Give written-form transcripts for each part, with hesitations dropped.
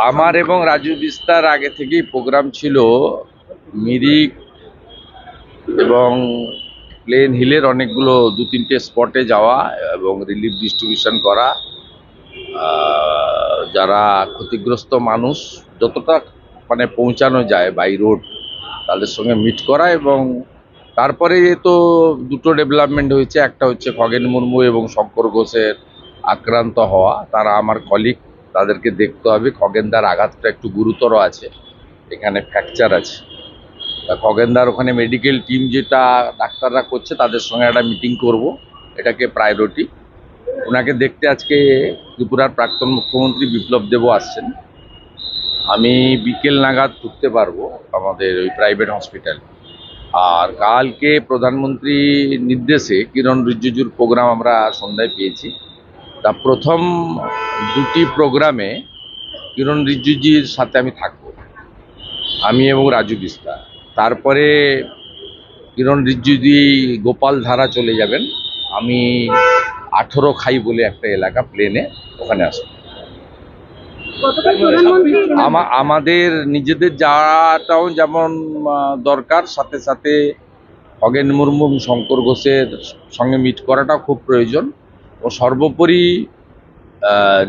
আমার এবং রাজু বিস্তার আগে থেকেই প্রোগ্রাম ছিল মিরিক এবং প্লেন হিলের অনেকগুলো 2-3টে স্পটে যাওয়া এবং রিলিফ ডিস্ট্রিবিউশন করা, যারা ক্ষতিগ্রস্ত মানুষ যতটা মানে পৌঁছানো যায় বাই রোড তাদের সঙ্গে মিট করা। এবং তারপরে তো দুটো ডেভেলপমেন্ট হয়েছে, একটা হচ্ছে খগেন মুর্মু এবং শঙ্কর ঘোষের আক্রান্ত হওয়া, তারা আমার কলিগ, তাদেরকে দেখতে হবে। খগেনদার আঘাতটা একটু গুরুতর আছে, এখানে ফ্র্যাকচার আছে। তা খগেনদার ওখানে মেডিকেল টিম যেটা ডাক্তাররা করছে তাদের সঙ্গে একটা মিটিং করব, এটাকে প্রায়োরিটি। ওনাকে দেখতে আজকে ত্রিপুরার প্রাক্তন মুখ্যমন্ত্রী বিপ্লব দেবও আসছেন। আমি বিকেল নাগাদ ঢুকতে পারবো আমাদের ওই প্রাইভেট হসপিটাল। আর কালকে প্রধানমন্ত্রীর নির্দেশে কিরণ রিজিজুর প্রোগ্রাম আমরা সন্ধ্যায় পেয়েছি। তা প্রথম দুটি প্রোগ্রামে কিরণ রিজিজুর সাথে আমি থাকবো, আমি এবং রাজু বিস্তার। তারপরে কিরণ রিজিজু গোপাল ধারা চলে যাবেন, আমি 18 খাই বলে একটা এলাকা প্লেনে, ওখানে আসবো। আমাদের নিজেদের যাওয়াটাও যেমন দরকার, সাথে সাথে খগেন মুর্মু এবং শঙ্কর ঘোষের সঙ্গে মিট করাটাও খুব প্রয়োজন। ও সর্বোপরি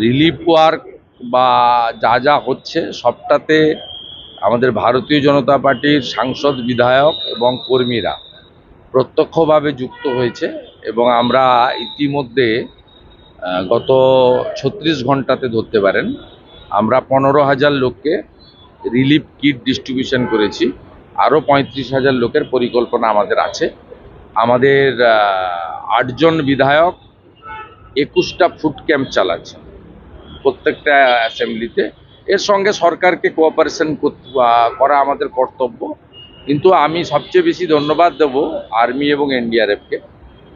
রিলিফ ওয়ার্ক বা যা যা হচ্ছে সবটাতে আমাদের ভারতীয় জনতা পার্টির সাংসদ, বিধায়ক এবং কর্মীরা প্রত্যক্ষভাবে যুক্ত হয়েছে। এবং আমরা ইতিমধ্যে গত 36 ঘন্টাতে ধরতে পারেন আমরা 15,000 লোককে রিলিফ কিট ডিস্ট্রিবিউশন করেছি। আরও 35,000 লোকের পরিকল্পনা আমাদের আছে। আমাদের 8 জন বিধায়ক 21টা ফুড ক্যাম্প চালাচ্ছে প্রত্যেকটা অ্যাসেম্বলিতে। এর সঙ্গে সরকারকে কোঅপারেশন করা আমাদের কর্তব্য। কিন্তু আমি সবচেয়ে বেশি ধন্যবাদ দেব আর্মি এবং এনডিআরএফকে।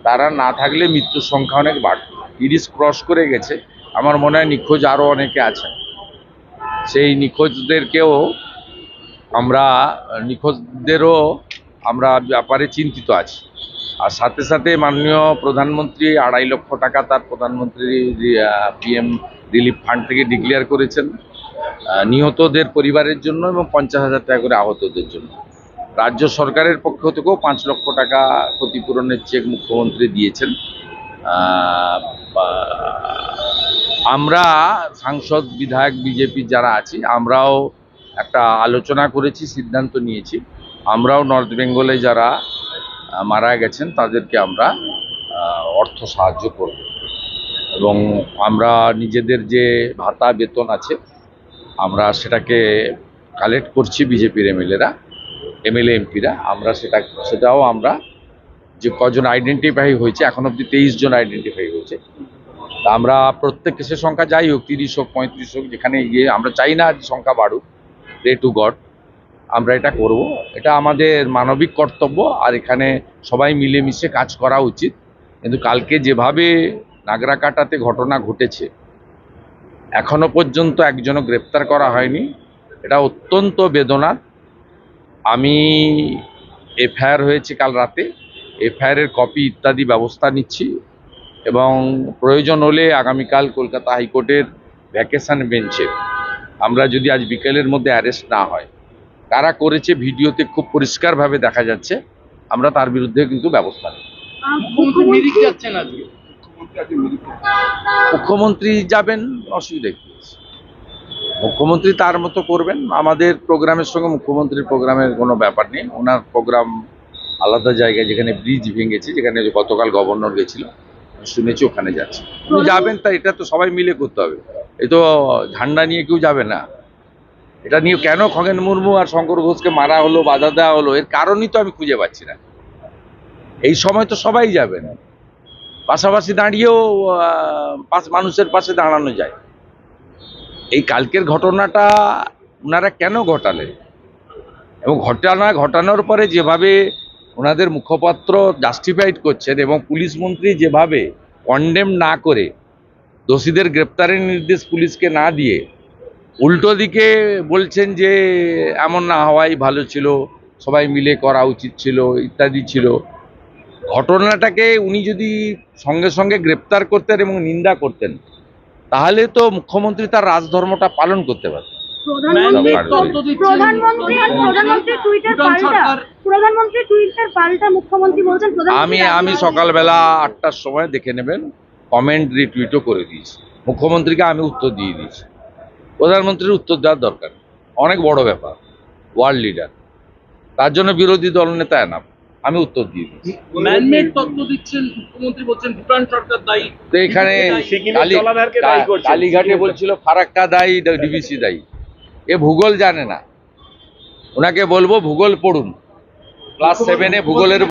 তারা না থাকলে মৃত্যুর সংখ্যা অনেক বাড়ত। 30 ক্রস করে গেছে। আমার মনে হয় নিখোঁজ আরও অনেকে আছেন। সেই নিখোঁজদেরকেও নিখোঁজদেরও আমরা ব্যাপারে চিন্তিত আছি। আর সাথে সাথে মাননীয় প্রধানমন্ত্রী 2.5 লক্ষ টাকা তার প্রধানমন্ত্রী পিএম রিলিফ ফান্ড থেকে ডিক্লেয়ার করেছেন নিহতদের পরিবারের জন্য এবং 50,000 টাকা করে আহতদের জন্য। রাজ্য সরকারের পক্ষ থেকেও 5 লক্ষ টাকা ক্ষতিপূরণের চেক মুখ্যমন্ত্রী দিয়েছেন। আমরা সাংসদ, বিধায়ক, বিজেপি যারা আছি আমরাও একটা আলোচনা করেছি, সিদ্ধান্ত নিয়েছি। আমরাও নর্থ বেঙ্গলে যারা মারা গেছেন তাদেরকে আমরা অর্থ সাহায্য করব। এবং আমরা নিজেদের যে ভাতা বেতন আছে আমরা সেটাকে কালেক্ট করছি, বিজেপির এমএলএ এমপিরা। আমরা সেটাও আমরা যে কজন আইডেন্টিফাই হয়েছে, এখন অবধি 23 জন আইডেন্টিফাই হয়েছে। তা আমরা প্রত্যেক কেসের সংখ্যা যাই হোক, 30 হোক 35 হোক, যেখানে গিয়ে আমরা চাই না সংখ্যা বাড়ুক, প্রে টু গড, আমরা এটা করব। এটা আমাদের মানবিক কর্তব্য। আর এখানে সবাই মিলেমিশে কাজ করা উচিত। কিন্তু কালকে যেভাবে নাগরাকাটাতে ঘটনা ঘটেছে, এখনো পর্যন্ত একজনও গ্রেপ্তার করা হয়নি, এটা অত্যন্ত বেদনার। আমি এফআইআর হয়েছে কাল রাতে, এফআইআরের কপি ইত্যাদি ব্যবস্থা নিচ্ছি এবং প্রয়োজন হলে আগামীকাল কলকাতা হাইকোর্টের ভ্যাকেশন বেঞ্চে আমরা যদি আজ বিকেলের মধ্যে অ্যারেস্ট না হয়, কারা করেছে ভিডিওতে খুব পরিষ্কারভাবে দেখা যাচ্ছে, আমরা তার বিরুদ্ধে কিন্তু ব্যবস্থা নেব। মুখ্যমন্ত্রী যাবেন, অসুবিধা কি? মুখ্যমন্ত্রী তার মতো করবেন। আমাদের প্রোগ্রামের সঙ্গে মুখ্যমন্ত্রীর প্রোগ্রামের কোনো ব্যাপার নেই। ওনার প্রোগ্রাম আলাদা জায়গায়, যেখানে ব্রিজ ভেঙেছে, যেখানে গতকাল গভর্নর গেছিল, শুনেছি ওখানে যাচ্ছে। উনি যাবেন, তা এটা তো সবাই মিলে করতে হবে। এই তো ঝান্ডা নিয়ে কেউ যাবে না। এটা নিয়ে কেন খগেন মুর্মু আর শঙ্কর ঘোষকে মারা হলো, বাধা দেওয়া হলো, এর কারণই তো আমি খুঁজে পাচ্ছি না। এই সময় তো সবাই যাবেন, পাশাপাশি দাঁড়িয়েও মানুষের পাশে দাঁড়ানো যায়। এই কালকের ঘটনাটা ওনারা কেন ঘটালেন এবং ঘটানোর পরে যেভাবে ওনাদের মুখপাত্র জাস্টিফাইড করছেন এবং পুলিশ মন্ত্রী যেভাবে কন্ডেম না করে দোষীদের গ্রেপ্তারের নির্দেশ পুলিশকে না দিয়ে উল্টো দিকে বলছেন যে এমন না হওয়াই ভালো ছিল, সবাই মিলে করা উচিত ছিল ইত্যাদি ছিল। ঘটনাটাকে উনি যদি সঙ্গে সঙ্গে গ্রেপ্তার করতেন এবং নিন্দা করতেন, তাহলে তো মুখ্যমন্ত্রী তার রাজধর্মটা পালন করতে পারতেন। আমি সকালবেলা 8টার সময় দেখে নেবেন, কমেন্ট রিটুইটও করে দিয়েছি, মুখ্যমন্ত্রীকে আমি উত্তর দিয়ে দিয়েছি। প্রধানমন্ত্রীর উত্তর দেওয়ার দরকার, অনেক বড় ব্যাপার, ওয়ার্ল্ড লিডার, তার জন্য বিরোধী দলনেতা এনাফ, আমি উত্তর দিয়ে দিয়েছি। ম্যানমেড তত্ত্ব দিচ্ছেন মুখ্যমন্ত্রী, বলছেন ভুটান সরকার দায়ী। তো এখানে কালীঘাটে বলছিল ফারাক্কা দায়ী, ডিবিসি দায়ী। এ ভূগোল জানে না, ওনাকে বলবো ভূগোল পড়ুন, ক্লাস 7-এ ভূগোলের